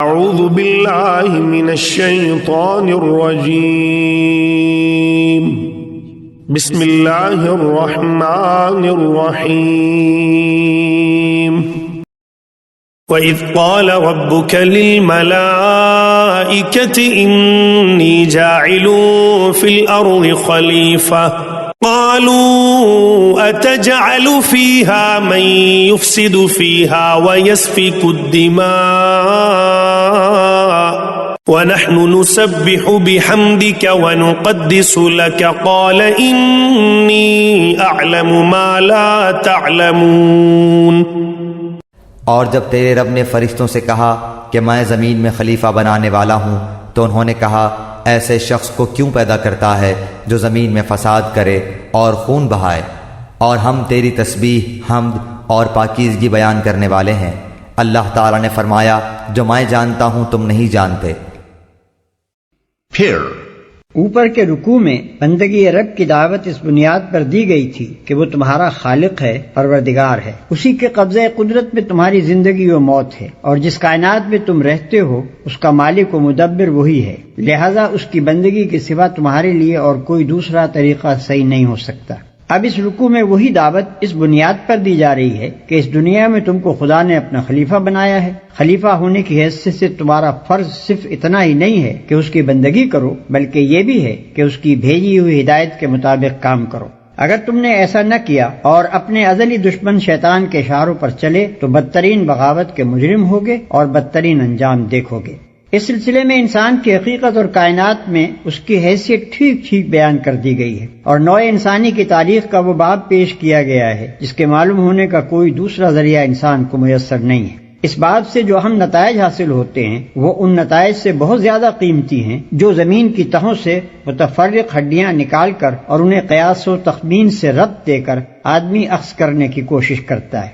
أعوذ بالله من الشيطان الرجيم بسم الله الرحمن الرحيم وإذ قال ربك للملائكة إني جاعل في الأرض خليفة قالوا أتجعل فيها من يفسد فيها ويسفك الدماء ونحن نسبح بحمدك ونقدس لك قال إني أعلم ما لا تعلمون۔ اور جب تیرے رب نے فرشتوں سے کہا کہ میں زمین میں خلیفہ بنانے والا ہوں تو انہوں نے کہا ایسے شخص کو کیوں پیدا کرتا ہے جو زمین میں فساد کرے اور خون بہائے، اور ہم تیری تسبیح، حمد اور پاکیزگی بیان کرنے والے ہیں۔ اللہ تعالیٰ نے فرمایا جو میں جانتا ہوں تم نہیں جانتے۔ پھر اوپر کے رکوع میں بندگی رب کی دعوت اس بنیاد پر دی گئی تھی کہ وہ تمہارا خالق ہے، پروردگار ہے، اسی کے قبضہ قدرت میں تمہاری زندگی و موت ہے، اور جس کائنات میں تم رہتے ہو اس کا مالک و مدبر وہی ہے، لہذا اس کی بندگی کے سوا تمہارے لیے اور کوئی دوسرا طریقہ صحیح نہیں ہو سکتا۔ اب اس رکوع میں وہی دعوت اس بنیاد پر دی جا رہی ہے کہ اس دنیا میں تم کو خدا نے اپنا خلیفہ بنایا ہے۔ خلیفہ ہونے کی حیثیت سے تمہارا فرض صرف اتنا ہی نہیں ہے کہ اس کی بندگی کرو، بلکہ یہ بھی ہے کہ اس کی بھیجی ہوئی ہدایت کے مطابق کام کرو۔ اگر تم نے ایسا نہ کیا اور اپنے ازلی دشمن شیطان کے اشاروں پر چلے تو بدترین بغاوت کے مجرم ہوگے اور بدترین انجام دیکھو گے۔ اس سلسلے میں انسان کی حقیقت اور کائنات میں اس کی حیثیت ٹھیک ٹھیک بیان کر دی گئی ہے، اور نوع انسانی کی تاریخ کا وہ باب پیش کیا گیا ہے جس کے معلوم ہونے کا کوئی دوسرا ذریعہ انسان کو میسر نہیں ہے۔ اس باب سے جو اہم نتائج حاصل ہوتے ہیں وہ ان نتائج سے بہت زیادہ قیمتی ہیں جو زمین کی تہوں سے متفرق ہڈیاں نکال کر اور انہیں قیاس و تخمین سے ربط دے کر آدمی اخذ کرنے کی کوشش کرتا ہے۔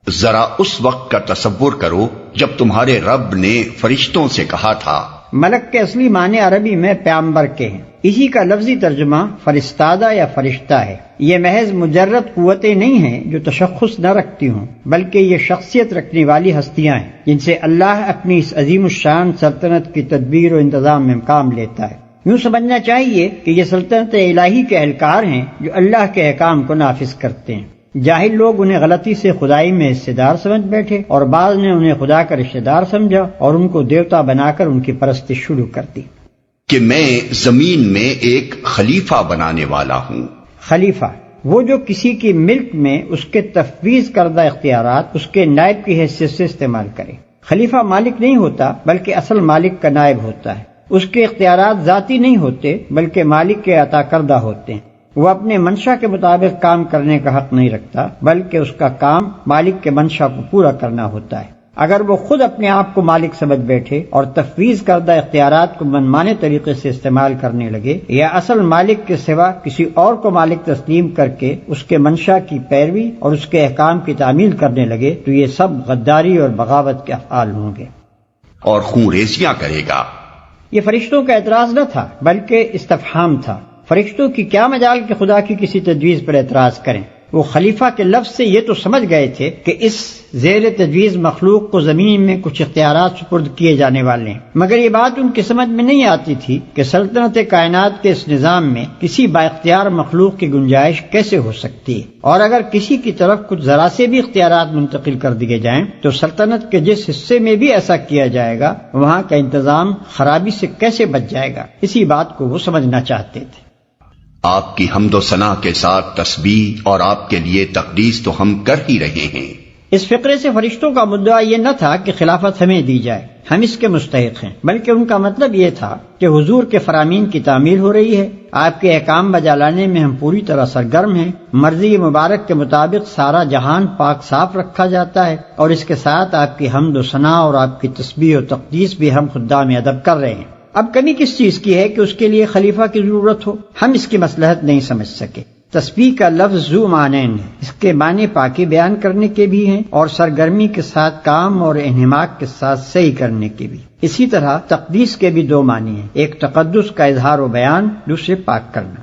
ذرا اس وقت کا تصور کرو جب تمہارے رب نے فرشتوں سے کہا تھا۔ ملک کے اصلی معنی عربی میں پیامبر کے ہیں، اسی کا لفظی ترجمہ فرستادہ یا فرشتہ ہے۔ یہ محض مجرد قوتیں نہیں ہیں جو تشخص نہ رکھتی ہوں، بلکہ یہ شخصیت رکھنے والی ہستیاں ہیں جن سے اللہ اپنی اس عظیم الشان سلطنت کی تدبیر و انتظام میں کام لیتا ہے۔ یوں سمجھنا چاہیے کہ یہ سلطنت الہی کے اہلکار ہیں جو اللہ کے احکام کو نافذ کرتے ہیں۔ جاہل لوگ انہیں غلطی سے خدائی میں حصے دار سمجھ بیٹھے، اور بعض نے انہیں خدا کا رشتہ دار سمجھا اور ان کو دیوتا بنا کر ان کی پرستش شروع کر دی۔ کہ میں زمین میں ایک خلیفہ بنانے والا ہوں۔ خلیفہ وہ جو کسی کی ملک میں اس کے تفویض کردہ اختیارات اس کے نائب کی حیثیت سے استعمال کرے۔ خلیفہ مالک نہیں ہوتا بلکہ اصل مالک کا نائب ہوتا ہے۔ اس کے اختیارات ذاتی نہیں ہوتے بلکہ مالک کے عطا کردہ ہوتے ہیں۔ وہ اپنے منشا کے مطابق کام کرنے کا حق نہیں رکھتا بلکہ اس کا کام مالک کے منشا کو پورا کرنا ہوتا ہے۔ اگر وہ خود اپنے آپ کو مالک سمجھ بیٹھے اور تفویض کردہ اختیارات کو منمانے طریقے سے استعمال کرنے لگے، یا اصل مالک کے سوا کسی اور کو مالک تسلیم کر کے اس کے منشا کی پیروی اور اس کے احکام کی تعمیل کرنے لگے، تو یہ سب غداری اور بغاوت کے افعال ہوں گے۔ اور خون ریزیاں کرے گا۔ یہ فرشتوں کا اعتراض نہ تھا بلکہ استفہام تھا۔ فرشتوں کی کیا مجال کہ خدا کی کسی تجویز پر اعتراض کریں؟ وہ خلیفہ کے لفظ سے یہ تو سمجھ گئے تھے کہ اس زیر تجویز مخلوق کو زمین میں کچھ اختیارات سپرد کیے جانے والے ہیں، مگر یہ بات ان کی سمجھ میں نہیں آتی تھی کہ سلطنت کائنات کے اس نظام میں کسی با اختیار مخلوق کی گنجائش کیسے ہو سکتی ہے، اور اگر کسی کی طرف کچھ ذرا سے بھی اختیارات منتقل کر دیے جائیں تو سلطنت کے جس حصے میں بھی ایسا کیا جائے گا وہاں کا انتظام خرابی سے کیسے بچ جائے گا۔ اسی بات کو وہ سمجھنا چاہتے تھے۔ آپ کی حمد و ثنا کے ساتھ تسبیح اور آپ کے لیے تقدیس تو ہم کر ہی رہے ہیں۔ اس فقرے سے فرشتوں کا مدعا یہ نہ تھا کہ خلافت ہمیں دی جائے، ہم اس کے مستحق ہیں، بلکہ ان کا مطلب یہ تھا کہ حضور کے فرامین کی تعمیل ہو رہی ہے، آپ کے احکام بجا لانے میں ہم پوری طرح سرگرم ہیں، مرضی مبارک کے مطابق سارا جہان پاک صاف رکھا جاتا ہے، اور اس کے ساتھ آپ کی حمد و ثنا اور آپ کی تسبیح و تقدیس بھی ہم خدام ادب کر رہے ہیں۔ اب کمی کس چیز کی ہے کہ اس کے لیے خلیفہ کی ضرورت ہو؟ ہم اس کی مصلحت نہیں سمجھ سکے۔ تسبیح کا لفظ ذو معنین ہے، اس کے معنی پاکی بیان کرنے کے بھی ہیں اور سرگرمی کے ساتھ کام اور انہماک کے ساتھ صحیح کرنے کے بھی۔ اسی طرح تقدیس کے بھی دو معنی ہیں، ایک تقدس کا اظہار و بیان، دوسرے پاک کرنا۔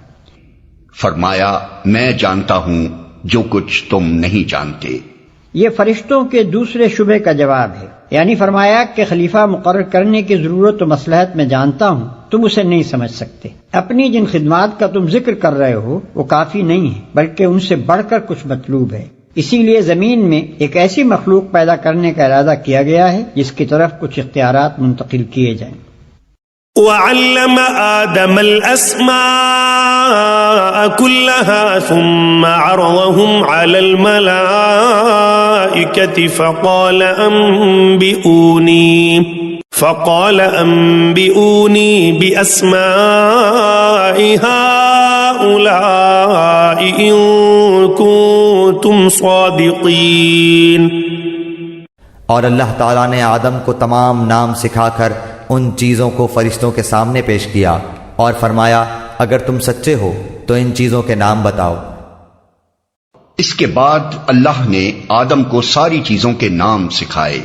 فرمایا میں جانتا ہوں جو کچھ تم نہیں جانتے۔ یہ فرشتوں کے دوسرے شبے کا جواب ہے۔ یعنی فرمایا کہ خلیفہ مقرر کرنے کی ضرورت و مصلحت میں جانتا ہوں، تم اسے نہیں سمجھ سکتے۔ اپنی جن خدمات کا تم ذکر کر رہے ہو وہ کافی نہیں ہے، بلکہ ان سے بڑھ کر کچھ مطلوب ہے۔ اسی لیے زمین میں ایک ایسی مخلوق پیدا کرنے کا ارادہ کیا گیا ہے جس کی طرف کچھ اختیارات منتقل کیے جائیں۔ وعلم آدم الأسماء كلها ثم عرضهم على الملائكة فقال أنبئوني بأسماء هؤلاء إن كنتم صادقين۔ اور اللہ تعالیٰ نے آدم کو تمام نام سکھا کر ان چیزوں کو فرشتوں کے سامنے پیش کیا اور فرمایا اگر تم سچے ہو تو ان چیزوں کے نام بتاؤ۔ اس کے بعد اللہ نے آدم کو ساری چیزوں کے نام سکھائے۔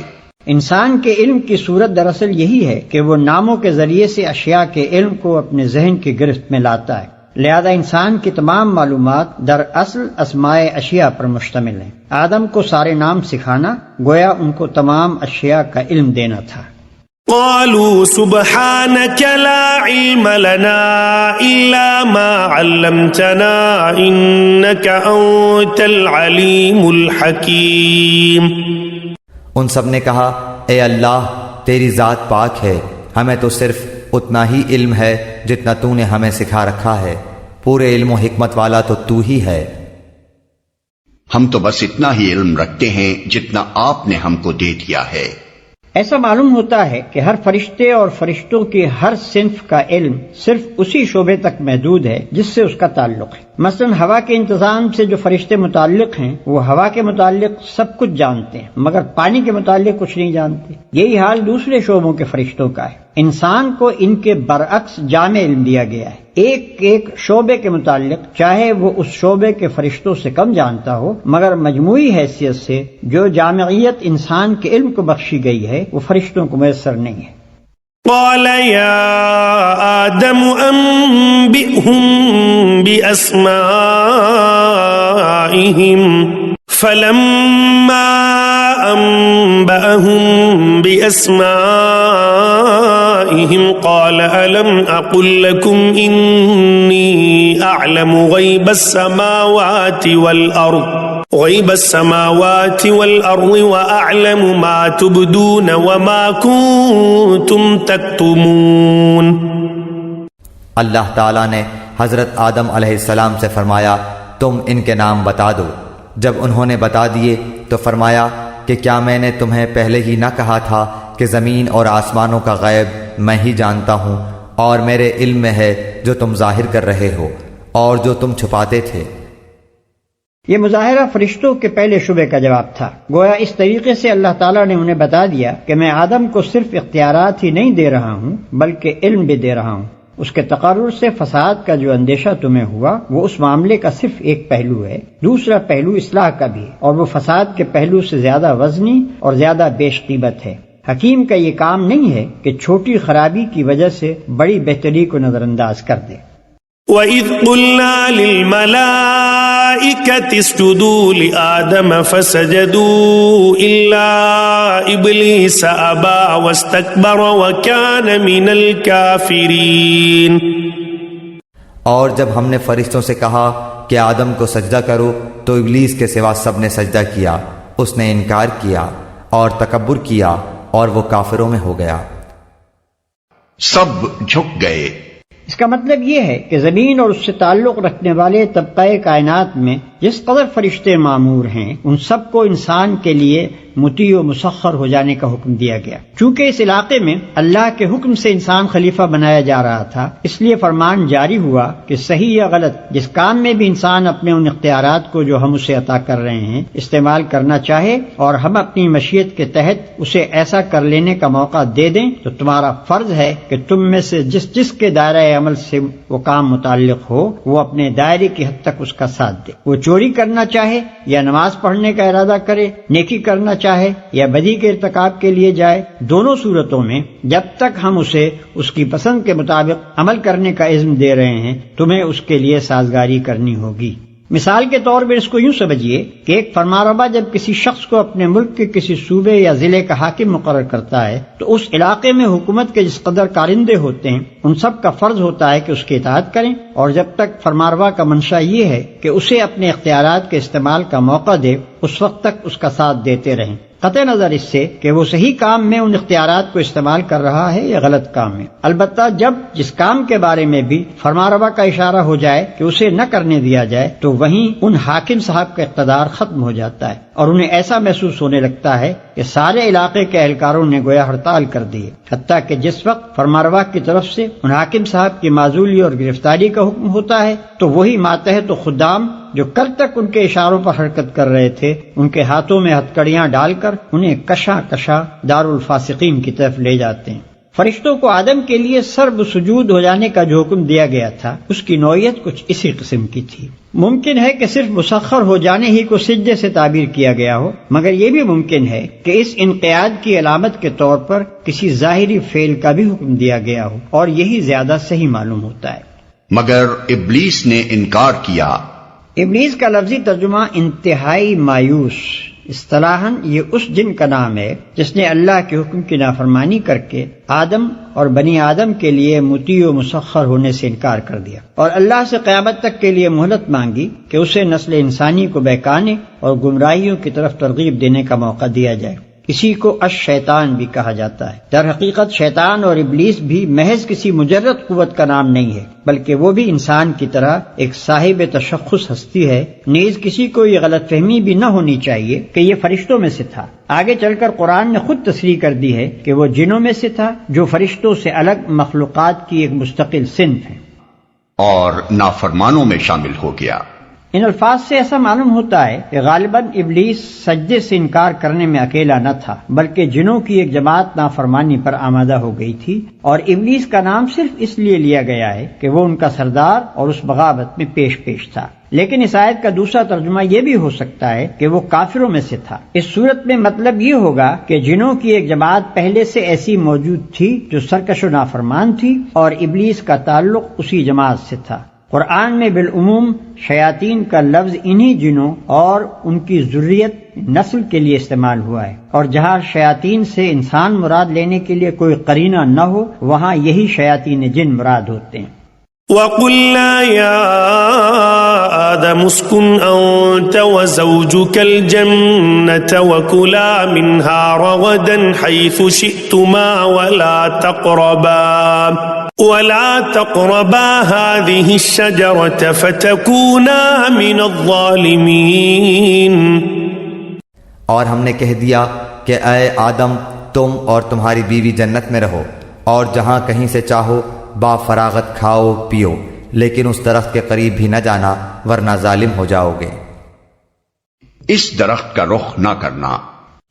انسان کے علم کی صورت دراصل یہی ہے کہ وہ ناموں کے ذریعے سے اشیاء کے علم کو اپنے ذہن کی گرفت میں لاتا ہے، لہذا انسان کی تمام معلومات دراصل اسماء اشیاء پر مشتمل ہیں۔ آدم کو سارے نام سکھانا گویا ان کو تمام اشیاء کا علم دینا تھا۔ قالوا سبحانك لا علم لنا إلا ما علمتنا إنك أنت العليم الحكيم۔ ان سب نے کہا اے اللہ تیری ذات پاک ہے، ہمیں تو صرف اتنا ہی علم ہے جتنا تو نے ہمیں سکھا رکھا ہے، پورے علم و حکمت والا تو تو ہی ہے۔ ہم تو بس اتنا ہی علم رکھتے ہیں جتنا آپ نے ہم کو دے دیا ہے۔ ایسا معلوم ہوتا ہے کہ ہر فرشتے اور فرشتوں کی ہر صنف کا علم صرف اسی شعبے تک محدود ہے جس سے اس کا تعلق ہے۔ مثلا ہوا کے انتظام سے جو فرشتے متعلق ہیں وہ ہوا کے متعلق سب کچھ جانتے ہیں، مگر پانی کے متعلق کچھ نہیں جانتے۔ یہی حال دوسرے شعبوں کے فرشتوں کا ہے۔ انسان کو ان کے برعکس جامع علم دیا گیا ہے، ایک ایک شعبے کے متعلق چاہے وہ اس شعبے کے فرشتوں سے کم جانتا ہو، مگر مجموعی حیثیت سے جو جامعیت انسان کے علم کو بخشی گئی ہے وہ فرشتوں کو میسر نہیں ہے۔ قال يا آدم أنبئهم بأسمائهم فلما أنبأهم بأسمائهم قال ألم أقل لكم إني أعلم غيب السماوات والأرض وأعلم ما تبدون وما كنتم تكتمون۔ اللہ تعالیٰ نے حضرت آدم علیہ السلام سے فرمایا تم ان کے نام بتا دو۔ جب انہوں نے بتا دیے تو فرمایا کہ کیا میں نے تمہیں پہلے ہی نہ کہا تھا کہ زمین اور آسمانوں کا غیب میں ہی جانتا ہوں، اور میرے علم میں ہے جو تم ظاہر کر رہے ہو اور جو تم چھپاتے تھے۔ یہ مظاہرہ فرشتوں کے پہلے شبے کا جواب تھا۔ گویا اس طریقے سے اللہ تعالیٰ نے انہیں بتا دیا کہ میں آدم کو صرف اختیارات ہی نہیں دے رہا ہوں بلکہ علم بھی دے رہا ہوں۔ اس کے تقرر سے فساد کا جو اندیشہ تمہیں ہوا وہ اس معاملے کا صرف ایک پہلو ہے، دوسرا پہلو اصلاح کا بھی ہے، اور وہ فساد کے پہلو سے زیادہ وزنی اور زیادہ بیش قیمت ہے۔ حکیم کا یہ کام نہیں ہے کہ چھوٹی خرابی کی وجہ سے بڑی بہتری کو نظر انداز کر دے۔ وَإِذْ قُلْنَا لِلْمَلَائِكَةِ اسْجُدُوا لِآدَمَ فَسَجَدُوا إِلَّا إِبْلِيسَ أَبَى وَاسْتَكْبَرَ وَكَانَ مِنَ الْكَافِرِينَ۔ اور جب ہم نے فرشتوں سے کہا کہ آدم کو سجدہ کرو تو ابلیس کے سوا سب نے سجدہ کیا، اس نے انکار کیا اور تکبر کیا اور وہ کافروں میں ہو گیا۔ سب جھک گئے۔ اس کا مطلب یہ ہے کہ زمین اور اس سے تعلق رکھنے والے طبقہ کائنات میں جس قدر فرشتے معمور ہیں ان سب کو انسان کے لیے مطیع و مسخر ہو جانے کا حکم دیا گیا۔ چونکہ اس علاقے میں اللہ کے حکم سے انسان خلیفہ بنایا جا رہا تھا، اس لیے فرمان جاری ہوا کہ صحیح یا غلط جس کام میں بھی انسان اپنے ان اختیارات کو جو ہم اسے عطا کر رہے ہیں استعمال کرنا چاہے اور ہم اپنی مشیت کے تحت اسے ایسا کر لینے کا موقع دے دیں تو تمہارا فرض ہے کہ تم میں سے جس کے دائرہ عمل سے وہ کام متعلق ہو وہ اپنے دائرے کی حد تک اس کا ساتھ دے۔ وہ چوری کرنا چاہے یا نماز پڑھنے کا ارادہ کرے، نیکی کرنا چاہے یا بدی کے ارتکاب کے لیے جائے، دونوں صورتوں میں جب تک ہم اسے اس کی پسند کے مطابق عمل کرنے کا عزم دے رہے ہیں تمہیں اس کے لیے سازگاری کرنی ہوگی۔ مثال کے طور پر اس کو یوں سمجھیے کہ ایک فرمانروا جب کسی شخص کو اپنے ملک کے کسی صوبے یا ضلع کا حاکم مقرر کرتا ہے تو اس علاقے میں حکومت کے جس قدر کارندے ہوتے ہیں ان سب کا فرض ہوتا ہے کہ اس کی اطاعت کریں، اور جب تک فرمانروا کا منشا یہ ہے کہ اسے اپنے اختیارات کے استعمال کا موقع دے اس وقت تک اس کا ساتھ دیتے رہیں، قطع نظر اس سے کہ وہ صحیح کام میں ان اختیارات کو استعمال کر رہا ہے یا غلط کام میں۔ البتہ جب جس کام کے بارے میں بھی فرمانروا کا اشارہ ہو جائے کہ اسے نہ کرنے دیا جائے تو وہیں ان حاکم صاحب کا اقتدار ختم ہو جاتا ہے اور انہیں ایسا محسوس ہونے لگتا ہے کہ سارے علاقے کے اہلکاروں نے گویا ہڑتال کر دی ہے، حتیٰ کہ جس وقت فرمانروا کی طرف سے ان حاکم صاحب کی معزولی اور گرفتاری کا حکم ہوتا ہے تو وہی ماتحت و خدام جو کل تک ان کے اشاروں پر حرکت کر رہے تھے ان کے ہاتھوں میں ہتکڑیاں ڈال کر انہیں کشاں کشاں دارالفاسقین کی طرف لے جاتے ہیں۔ فرشتوں کو آدم کے لیے سرب سجود ہو جانے کا جو حکم دیا گیا تھا اس کی نوعیت کچھ اسی قسم کی تھی۔ ممکن ہے کہ صرف مسخر ہو جانے ہی کو سجدے سے تعبیر کیا گیا ہو، مگر یہ بھی ممکن ہے کہ اس انقیاد کی علامت کے طور پر کسی ظاہری فعل کا بھی حکم دیا گیا ہو، اور یہی زیادہ صحیح معلوم ہوتا ہے۔ مگر ابلیس نے انکار کیا۔ ابلیس کا لفظی ترجمہ انتہائی مایوس، اصطلاحاً یہ اس جن کا نام ہے جس نے اللہ کے حکم کی نافرمانی کر کے آدم اور بنی آدم کے لیے مطیع و مسخر ہونے سے انکار کر دیا، اور اللہ سے قیامت تک کے لیے مہلت مانگی کہ اسے نسل انسانی کو بہکانے اور گمراہیوں کی طرف ترغیب دینے کا موقع دیا جائے۔ اسی کو الشیطان بھی کہا جاتا ہے۔ در حقیقت شیطان اور ابلیس بھی محض کسی مجرد قوت کا نام نہیں ہے، بلکہ وہ بھی انسان کی طرح ایک صاحب تشخص ہستی ہے۔ نیز کسی کو یہ غلط فہمی بھی نہ ہونی چاہیے کہ یہ فرشتوں میں سے تھا۔ آگے چل کر قرآن نے خود تصریح کر دی ہے کہ وہ جنوں میں سے تھا جو فرشتوں سے الگ مخلوقات کی ایک مستقل صنف ہے، اور نافرمانوں میں شامل ہو گیا۔ ان الفاظ سے ایسا معلوم ہوتا ہے کہ غالباً ابلیس سجدے سے انکار کرنے میں اکیلا نہ تھا، بلکہ جنوں کی ایک جماعت نافرمانی پر آمادہ ہو گئی تھی، اور ابلیس کا نام صرف اس لیے لیا گیا ہے کہ وہ ان کا سردار اور اس بغاوت میں پیش تھا۔ لیکن اس آیت کا دوسرا ترجمہ یہ بھی ہو سکتا ہے کہ وہ کافروں میں سے تھا۔ اس صورت میں مطلب یہ ہوگا کہ جنوں کی ایک جماعت پہلے سے ایسی موجود تھی جو سرکش و نافرمان تھی، اور ابلیس کا تعلق اسی جماعت سے تھا۔ قرآن میں بالعموم شیاطین کا لفظ انہی جنوں اور ان کی ذریت نسل کے لیے استعمال ہوا ہے، اور جہاں شیاطین سے انسان مراد لینے کے لیے کوئی قرینہ نہ ہو وہاں یہی شیاطین جن مراد ہوتے ہیں۔ وَقُلْنَا يَا آدَمُ اسْكُنْ أَنْتَ وَزَوْجُكَ الْجَنَّةَ وَكُلَا مِنْهَا رَغَدًا حَيْثُ شِئْتُمَا وَلَا تَقْرَبَا هَذِهِ الشَّجَرَةَ فَتَكُونَا مِنَ الظَّالِمِينَ۔ اور ہم نے کہہ دیا کہ اے آدم تم اور تمہاری بیوی جنت میں رہو، اور جہاں کہیں سے چاہو با فراغت کھاؤ پیو، لیکن اس درخت کے قریب بھی نہ جانا ورنہ ظالم ہو جاؤ گے۔ اس درخت کا رخ نہ کرنا۔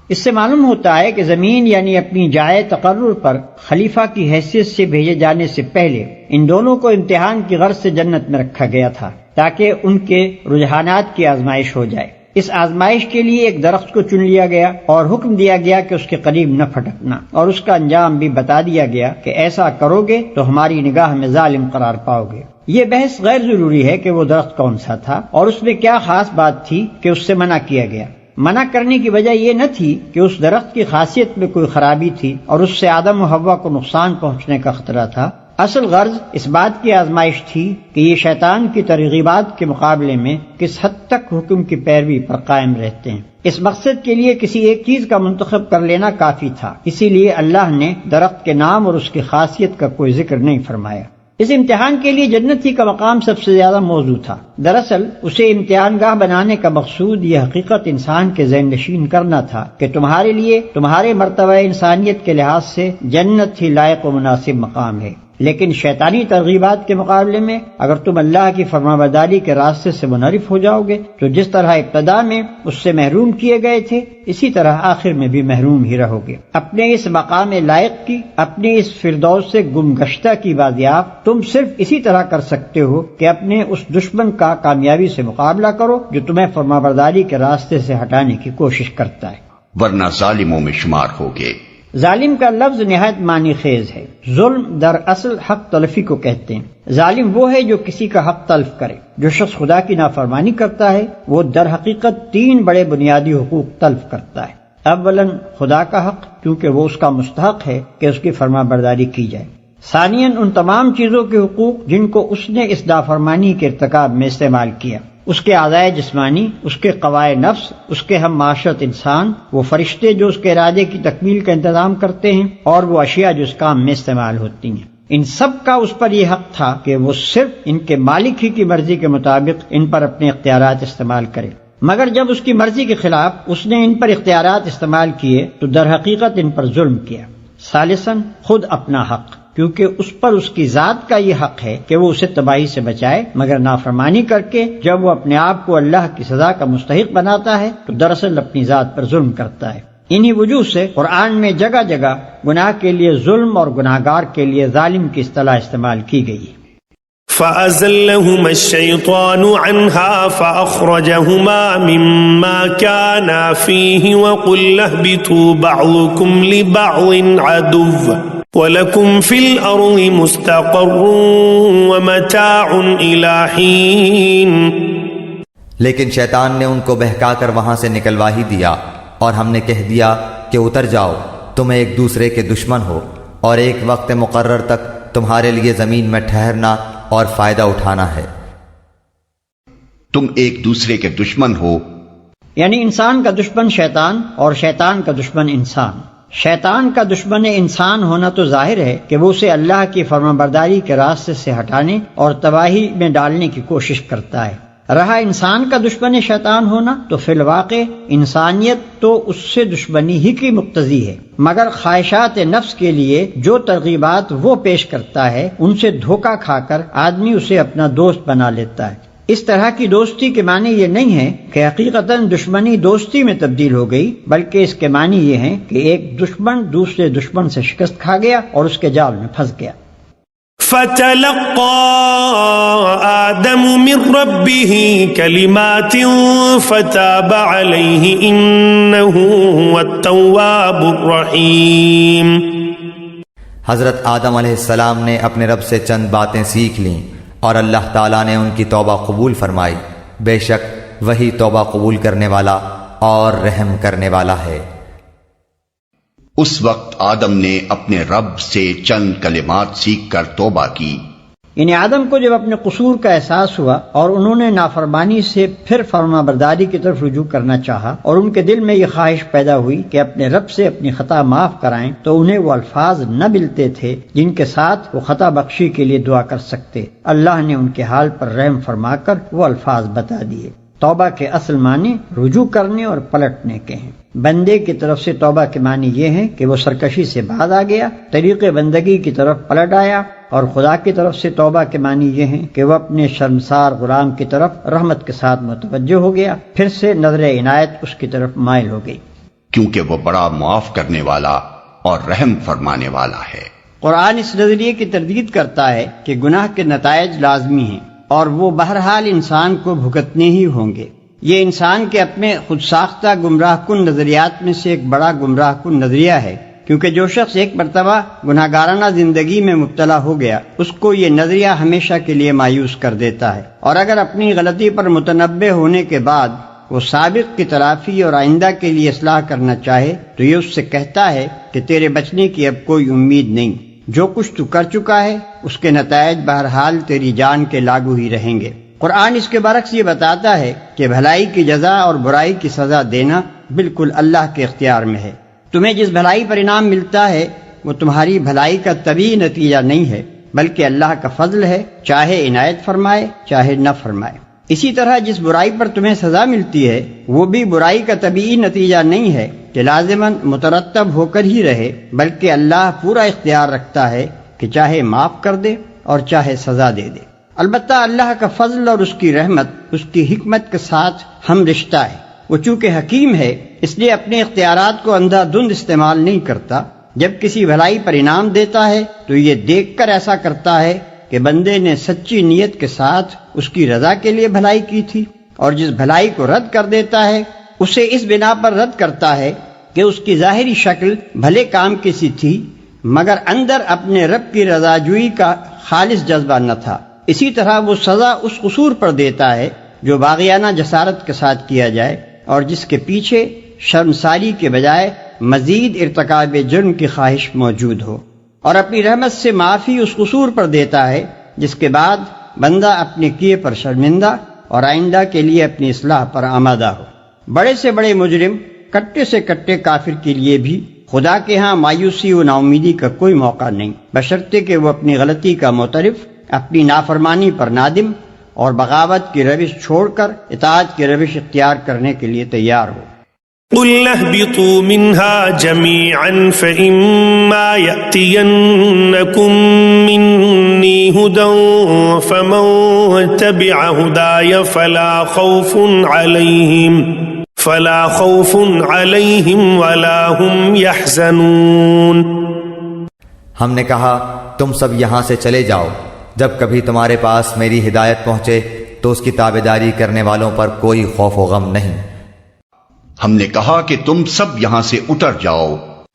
اس سے معلوم ہوتا ہے کہ زمین یعنی اپنی جائے تقرر پر خلیفہ کی حیثیت سے بھیجے جانے سے پہلے ان دونوں کو امتحان کی غرض سے جنت میں رکھا گیا تھا تاکہ ان کے رجحانات کی آزمائش ہو جائے۔ اس آزمائش کے لیے ایک درخت کو چن لیا گیا اور حکم دیا گیا کہ اس کے قریب نہ پھٹکنا، اور اس کا انجام بھی بتا دیا گیا کہ ایسا کرو گے تو ہماری نگاہ میں ظالم قرار پاؤ گے۔ یہ بحث غیر ضروری ہے کہ وہ درخت کون سا تھا اور اس میں کیا خاص بات تھی کہ اس سے منع کیا گیا۔ منع کرنے کی وجہ یہ نہ تھی کہ اس درخت کی خاصیت میں کوئی خرابی تھی اور اس سے آدم و حوا کو نقصان پہنچنے کا خطرہ تھا، اصل غرض اس بات کی آزمائش تھی کہ یہ شیطان کی ترغیبات کے مقابلے میں کس حد تک حکم کی پیروی پر قائم رہتے ہیں۔ اس مقصد کے لیے کسی ایک چیز کا منتخب کر لینا کافی تھا، اسی لیے اللہ نے درخت کے نام اور اس کی خاصیت کا کوئی ذکر نہیں فرمایا۔ اس امتحان کے لیے جنت ہی کا مقام سب سے زیادہ موزوں تھا۔ دراصل اسے امتحان گاہ بنانے کا مقصود یہ حقیقت انسان کے ذہن نشین کرنا تھا کہ تمہارے لیے تمہارے مرتبہ انسانیت کے لحاظ سے جنت ہی لائق و مناسب مقام ہے، لیکن شیطانی ترغیبات کے مقابلے میں اگر تم اللہ کی فرمانبرداری کے راستے سے منحرف ہو جاؤ گے تو جس طرح ابتدا میں اس سے محروم کیے گئے تھے اسی طرح آخر میں بھی محروم ہی رہو گے۔ اپنے اس مقام لائق کی، اپنے اس فردوس سے گمگشتہ کی بازیافت تم صرف اسی طرح کر سکتے ہو کہ اپنے اس دشمن کا کامیابی سے مقابلہ کرو جو تمہیں فرمانبرداری کے راستے سے ہٹانے کی کوشش کرتا ہے، ورنہ ظالموں میں شمار ہوگے۔ ظالم کا لفظ نہایت معنی خیز ہے۔ ظلم در اصل حق تلفی کو کہتے ہیں۔ ظالم وہ ہے جو کسی کا حق تلف کرے۔ جو شخص خدا کی نافرمانی کرتا ہے وہ در حقیقت 3 بڑے بنیادی حقوق تلف کرتا ہے۔ اولاً خدا کا حق، کیونکہ وہ اس کا مستحق ہے کہ اس کی فرما برداری کی جائے۔ ثانیاً ان تمام چیزوں کے حقوق جن کو اس نے اس نافرمانی کے ارتکاب میں استعمال کیا، اس کے اعضائے جسمانی، اس کے قوائے نفس، اس کے ہم معاشرت انسان، وہ فرشتے جو اس کے ارادے کی تکمیل کا انتظام کرتے ہیں، اور وہ اشیاء جو اس کام میں استعمال ہوتی ہیں۔ ان سب کا اس پر یہ حق تھا کہ وہ صرف ان کے مالک ہی کی مرضی کے مطابق ان پر اپنے اختیارات استعمال کرے، مگر جب اس کی مرضی کے خلاف اس نے ان پر اختیارات استعمال کیے تو در حقیقت ان پر ظلم کیا۔ ثالثاً خود اپنا حق، کیونکہ اس پر اس کی ذات کا یہ حق ہے کہ وہ اسے تباہی سے بچائے، مگر نافرمانی کر کے جب وہ اپنے آپ کو اللہ کی سزا کا مستحق بناتا ہے تو دراصل اپنی ذات پر ظلم کرتا ہے۔ انہی وجوہ سے قرآن میں جگہ جگہ گناہ کے لیے ظلم اور گناہگار کے لیے ظالم کی اصطلاح استعمال کی گئی ہے۔ فأزلهما الشيطان عنها فأخرجهما مما كانا فيه وقلنا اهبطوا بعضكم لبعض عدو وَلَكُمْ فِي الْأَرْضِ مُسْتَقَرٌّ وَمَتَاعٌ إِلَىٰ حِينٍ۔ لیکن شیطان نے ان کو بہکا کر وہاں سے نکلوا ہی دیا، اور ہم نے کہہ دیا کہ اتر جاؤ، تم ایک دوسرے کے دشمن ہو، اور ایک وقت مقرر تک تمہارے لیے زمین میں ٹھہرنا اور فائدہ اٹھانا ہے۔ تم ایک دوسرے کے دشمن ہو، یعنی انسان کا دشمن شیطان اور شیطان کا دشمن انسان۔ شیطان کا دشمن انسان ہونا تو ظاہر ہے کہ وہ اسے اللہ کی فرمانبرداری کے راستے سے ہٹانے اور تباہی میں ڈالنے کی کوشش کرتا ہے۔ رہا انسان کا دشمن شیطان ہونا تو فی الواقع انسانیت تو اس سے دشمنی ہی کی مقتضی ہے، مگر خواہشات نفس کے لیے جو ترغیبات وہ پیش کرتا ہے ان سے دھوکہ کھا کر آدمی اسے اپنا دوست بنا لیتا ہے۔ اس طرح کی دوستی کے معنی یہ نہیں ہے کہ حقیقتاً دشمنی دوستی میں تبدیل ہو گئی، بلکہ اس کے معنی یہ ہیں کہ ایک دشمن دوسرے دشمن سے شکست کھا گیا اور اس کے جال میں پھنس گیا۔ فَتَلَقَّى آدَمُ مِن رَّبِّهِ كَلِمَاتٍ فَتَابَ عَلَيْهِ إِنَّهُ هُوَ التَّوَّابُ الرَّحِيمُ۔ حضرت آدم علیہ السلام نے اپنے رب سے چند باتیں سیکھ لیں، اور اللہ تعالیٰ نے ان کی توبہ قبول فرمائی۔ بے شک وہی توبہ قبول کرنے والا اور رحم کرنے والا ہے۔ اس وقت آدم نے اپنے رب سے چند کلمات سیکھ کر توبہ کی۔ یعنی آدم کو جب اپنے قصور کا احساس ہوا اور انہوں نے نافرمانی سے پھر فرما برداری کی طرف رجوع کرنا چاہا، اور ان کے دل میں یہ خواہش پیدا ہوئی کہ اپنے رب سے اپنی خطا معاف کرائیں، تو انہیں وہ الفاظ نہ ملتے تھے جن کے ساتھ وہ خطا بخشی کے لیے دعا کر سکتے۔ اللہ نے ان کے حال پر رحم فرما کر وہ الفاظ بتا دیے۔ توبہ کے اصل معنی رجوع کرنے اور پلٹنے کے ہیں۔ بندے کی طرف سے توبہ کے معنی یہ ہیں کہ وہ سرکشی سے باز آ گیا، طریق بندگی کی طرف پلٹ آیا، اور خدا کی طرف سے توبہ کے معنی یہ ہیں کہ وہ اپنے شرمسار غلام کی طرف رحمت کے ساتھ متوجہ ہو گیا، پھر سے نظر عنایت اس کی طرف مائل ہو گئی، کیونکہ وہ بڑا معاف کرنے والا اور رحم فرمانے والا ہے۔ قرآن اس نظریے کی تردید کرتا ہے کہ گناہ کے نتائج لازمی ہیں اور وہ بہرحال انسان کو بھگتنے ہی ہوں گے۔ یہ انسان کے اپنے خود ساختہ گمراہ کن نظریات میں سے ایک بڑا گمراہ کن نظریہ ہے، کیونکہ جو شخص ایک مرتبہ گناہ گارانہ زندگی میں مبتلا ہو گیا اس کو یہ نظریہ ہمیشہ کے لیے مایوس کر دیتا ہے، اور اگر اپنی غلطی پر متنبہ ہونے کے بعد وہ سابق کی تلافی اور آئندہ کے لیے اصلاح کرنا چاہے تو یہ اس سے کہتا ہے کہ تیرے بچنے کی اب کوئی امید نہیں، جو کچھ تو کر چکا ہے اس کے نتائج بہرحال تیری جان کے لاگو ہی رہیں گے۔ قرآن اس کے برعکس یہ بتاتا ہے کہ بھلائی کی جزا اور برائی کی سزا دینا بالکل اللہ کے اختیار میں ہے۔ تمہیں جس بھلائی پر انعام ملتا ہے وہ تمہاری بھلائی کا طبیعی نتیجہ نہیں ہے، بلکہ اللہ کا فضل ہے، چاہے عنایت فرمائے چاہے نہ فرمائے۔ اسی طرح جس برائی پر تمہیں سزا ملتی ہے وہ بھی برائی کا طبیعی نتیجہ نہیں ہے کہ لازماً مترتب ہو کر ہی رہے، بلکہ اللہ پورا اختیار رکھتا ہے کہ چاہے معاف کر دے اور چاہے سزا دے دے۔ البتہ اللہ کا فضل اور اس کی رحمت اس کی حکمت کے ساتھ ہم رشتہ ہے۔ وہ چونکہ حکیم ہے اس لیے اپنے اختیارات کو اندھا دھند استعمال نہیں کرتا۔ جب کسی بھلائی پر انعام دیتا ہے تو یہ دیکھ کر ایسا کرتا ہے کہ بندے نے سچی نیت کے ساتھ اس کی رضا کے لیے بھلائی کی تھی، اور جس بھلائی کو رد کر دیتا ہے اسے اس بنا پر رد کرتا ہے کہ اس کی ظاہری شکل بھلے کام کی سی تھی مگر اندر اپنے رب کی رضاجوئی کا خالص جذبہ نہ تھا، اسی طرح وہ سزا اس قصور پر دیتا ہے جو باغیانہ جسارت کے ساتھ کیا جائے اور جس کے پیچھے شرمساری کے بجائے مزید ارتکاب جرم کی خواہش موجود ہو، اور اپنی رحمت سے معافی اس قصور پر دیتا ہے جس کے بعد بندہ اپنے کیے پر شرمندہ اور آئندہ کے لیے اپنی اصلاح پر آمادہ ہو۔ بڑے سے بڑے مجرم، کٹے سے کٹے کافر کے لیے بھی خدا کے ہاں مایوسی و ناامیدی کا کوئی موقع نہیں، بشرطے کہ وہ اپنی غلطی کا معترف، اپنی نافرمانی پر نادم اور بغاوت کی روش چھوڑ کر اطاعت کی روش اختیار کرنے کے لیے تیار ہو۔ قل اهبطوا منها جميعا فإما يأتينكم مني هدى فمن تبع هداي فلا خوف عليهم ولا هم يحزنون۔ ہم نے کہا تم سب یہاں سے چلے جاؤ، جب کبھی تمہارے پاس میری ہدایت پہنچے تو اس کی تابعداری کرنے والوں پر کوئی خوف و غم نہیں۔ ہم نے کہا کہ تم سب یہاں سے اتر جاؤ۔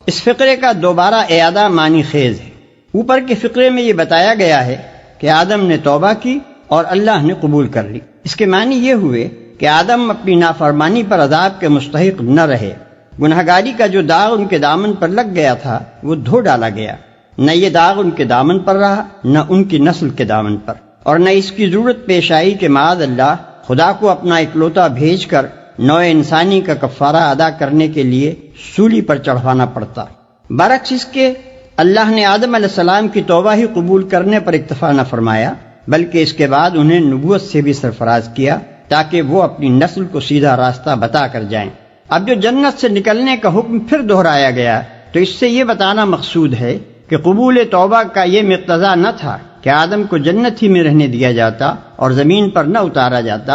اس فقرے کا دوبارہ اعادہ معنی خیز ہے۔ اوپر کے فقرے میں یہ بتایا گیا ہے کہ آدم نے توبہ کی اور اللہ نے قبول کر لی۔ اس کے معنی یہ ہوئے کہ آدم اپنی نافرمانی پر عذاب کے مستحق نہ رہے، گنہگاری کا جو داغ ان کے دامن پر لگ گیا تھا وہ دھو ڈالا گیا، نہ یہ داغ ان کے دامن پر رہا نہ ان کی نسل کے دامن پر، اور نہ اس کی ضرورت پیش آئی کہ معاذ اللہ خدا کو اپنا اکلوتا بھیج کر نوع انسانی کا کفارہ ادا کرنے کے لیے سولی پر چڑھوانا پڑتا۔ برعکس اس کے اللہ نے آدم علیہ السلام کی توبہ ہی قبول کرنے پر اکتفا نہ فرمایا، بلکہ اس کے بعد انہیں نبوت سے بھی سرفراز کیا تاکہ وہ اپنی نسل کو سیدھا راستہ بتا کر جائیں۔ اب جو جنت سے نکلنے کا حکم پھر دہرایا گیا تو اس سے یہ بتانا مقصود ہے کہ قبول توبہ کا یہ مقتضا نہ تھا کہ آدم کو جنت ہی میں رہنے دیا جاتا اور زمین پر نہ اتارا جاتا۔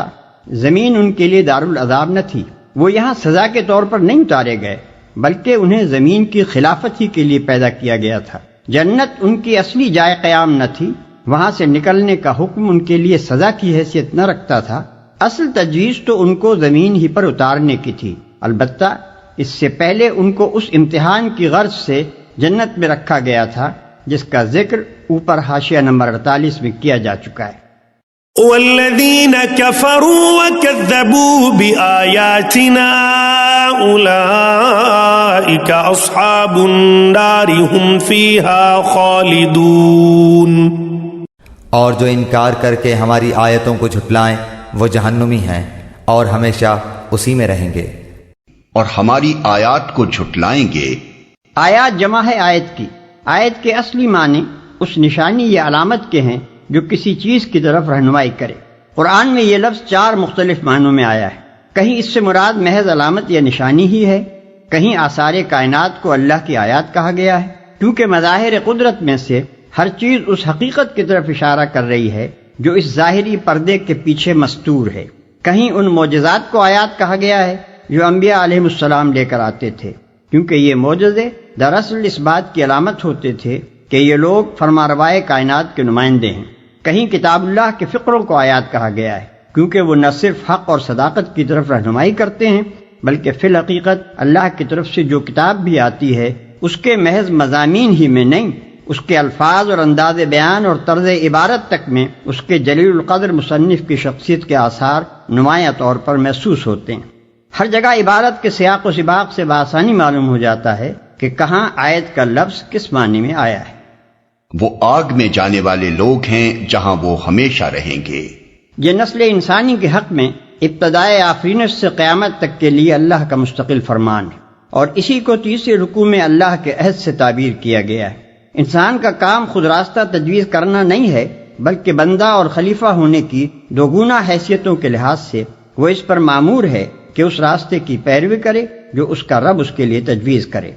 زمین ان کے لیے دارالعذاب نہ تھی، وہ یہاں سزا کے طور پر نہیں اتارے گئے بلکہ انہیں زمین کی خلافت ہی کے لیے پیدا کیا گیا تھا۔ جنت ان کی اصلی جائے قیام نہ تھی، وہاں سے نکلنے کا حکم ان کے لیے سزا کی حیثیت نہ رکھتا تھا، اصل تجویز تو ان کو زمین ہی پر اتارنے کی تھی۔ البتہ اس سے پہلے ان کو اس امتحان کی غرض سے جنت میں رکھا گیا تھا جس کا ذکر اوپر حاشیہ نمبر 48 میں کیا جا چکا ہے۔ والذین کفروا وکذبوا بآیاتنا اولئک اصحاب النار هم فیہا خالدون۔ اور جو انکار کر کے ہماری آیتوں کو جھٹلائیں وہ جہنمی ہیں اور ہمیشہ اسی میں رہیں گے۔ اور ہماری آیات کو جھٹلائیں گے۔ آیات جمع ہے آیت کی۔ آیت کے اصلی معنی اس نشانی یا علامت کے ہیں جو کسی چیز کی طرف رہنمائی کرے۔ قرآن میں یہ لفظ 4 مختلف معنوں میں آیا ہے۔ کہیں اس سے مراد محض علامت یا نشانی ہی ہے، کہیں آثار کائنات کو اللہ کی آیات کہا گیا ہے کیونکہ مظاہر قدرت میں سے ہر چیز اس حقیقت کی طرف اشارہ کر رہی ہے جو اس ظاہری پردے کے پیچھے مستور ہے۔ کہیں ان معجزات کو آیات کہا گیا ہے جو انبیاء علیہ السلام لے کر آتے تھے، کیونکہ یہ معجزے دراصل اس بات کی علامت ہوتے تھے کہ یہ لوگ فرمانروائے کائنات کے نمائندے ہیں۔ کہیں کتاب اللہ کے فقروں کو آیات کہا گیا ہے کیونکہ وہ نہ صرف حق اور صداقت کی طرف رہنمائی کرتے ہیں بلکہ فی الحقیقت اللہ کی طرف سے جو کتاب بھی آتی ہے اس کے محض مضامین ہی میں نہیں، اس کے الفاظ اور انداز بیان اور طرز عبارت تک میں اس کے جلیل القدر مصنف کی شخصیت کے آثار نمایاں طور پر محسوس ہوتے ہیں۔ ہر جگہ عبارت کے سیاق و سباق سے بآسانی معلوم ہو جاتا ہے کہ کہاں آیت کا لفظ کس معنی میں آیا ہے۔ وہ آگ میں جانے والے لوگ ہیں جہاں وہ ہمیشہ رہیں گے۔ یہ نسل انسانی کے حق میں ابتدائے آفرینش سے قیامت تک کے لیے اللہ کا مستقل فرمان ہے، اور اسی کو تیسرے رکوع میں اللہ کے عہد سے تعبیر کیا گیا ہے۔ انسان کا کام خود راستہ تجویز کرنا نہیں ہے بلکہ بندہ اور خلیفہ ہونے کی دوگنا حیثیتوں کے لحاظ سے وہ اس پر مامور ہے کہ اس راستے کی پیروی کرے جو اس کا رب اس کے لیے تجویز کرے۔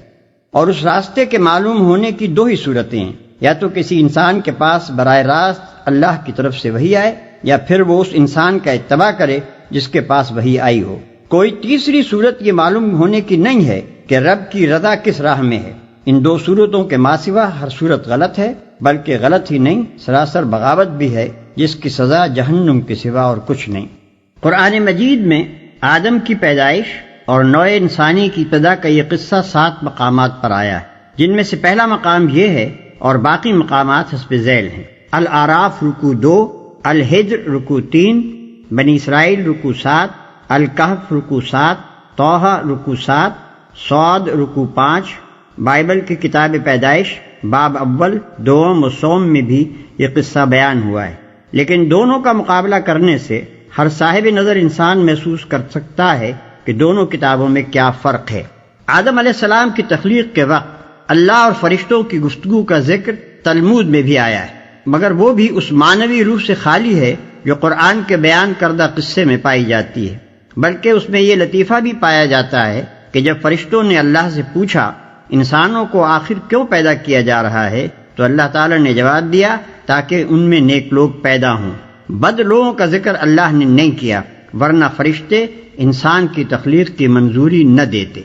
اور اس راستے کے معلوم ہونے کی 2 ہی صورتیں ہیں، یا تو کسی انسان کے پاس براہ راست اللہ کی طرف سے وحی آئے یا پھر وہ اس انسان کا اتباع کرے جس کے پاس وحی آئی ہو۔ کوئی تیسری صورت یہ معلوم ہونے کی نہیں ہے کہ رب کی رضا کس راہ میں ہے۔ ان 2 صورتوں کے ماں سوا ہر صورت غلط ہے، بلکہ غلط ہی نہیں سراسر بغاوت بھی ہے جس کی سزا جہنم کے سوا اور کچھ نہیں۔ قرآن مجید میں آدم کی پیدائش اور نوع انسانی کی ابتدا کا یہ قصہ 7 مقامات پر آیا ہے، جن میں سے پہلا مقام یہ ہے اور باقی مقامات حسب ذیل ہیں۔ الاعراف رکوع 2، الحجر رکوع 3، بنی اسرائیل رکوع 7، الکہف رکوع 7، طٰہٰ رکوع 7، صاد رکوع 5۔ بائبل کی کتاب پیدائش باب اول، دوم و سوم میں بھی یہ قصہ بیان ہوا ہے، لیکن دونوں کا مقابلہ کرنے سے ہر صاحب نظر انسان محسوس کر سکتا ہے کہ دونوں کتابوں میں کیا فرق ہے۔ آدم علیہ السلام کی تخلیق کے وقت اللہ اور فرشتوں کی گفتگو کا ذکر تلمود میں بھی آیا ہے، مگر وہ بھی اس معنوی روح سے خالی ہے جو قرآن کے بیان کردہ قصے میں پائی جاتی ہے، بلکہ اس میں یہ لطیفہ بھی پایا جاتا ہے کہ جب فرشتوں نے اللہ سے پوچھا انسانوں کو آخر کیوں پیدا کیا جا رہا ہے، تو اللہ تعالیٰ نے جواب دیا تاکہ ان میں نیک لوگ پیدا ہوں۔ بد لوگوں کا ذکر اللہ نے نہیں کیا، ورنہ فرشتے انسان کی تخلیق کی منظوری نہ دیتے۔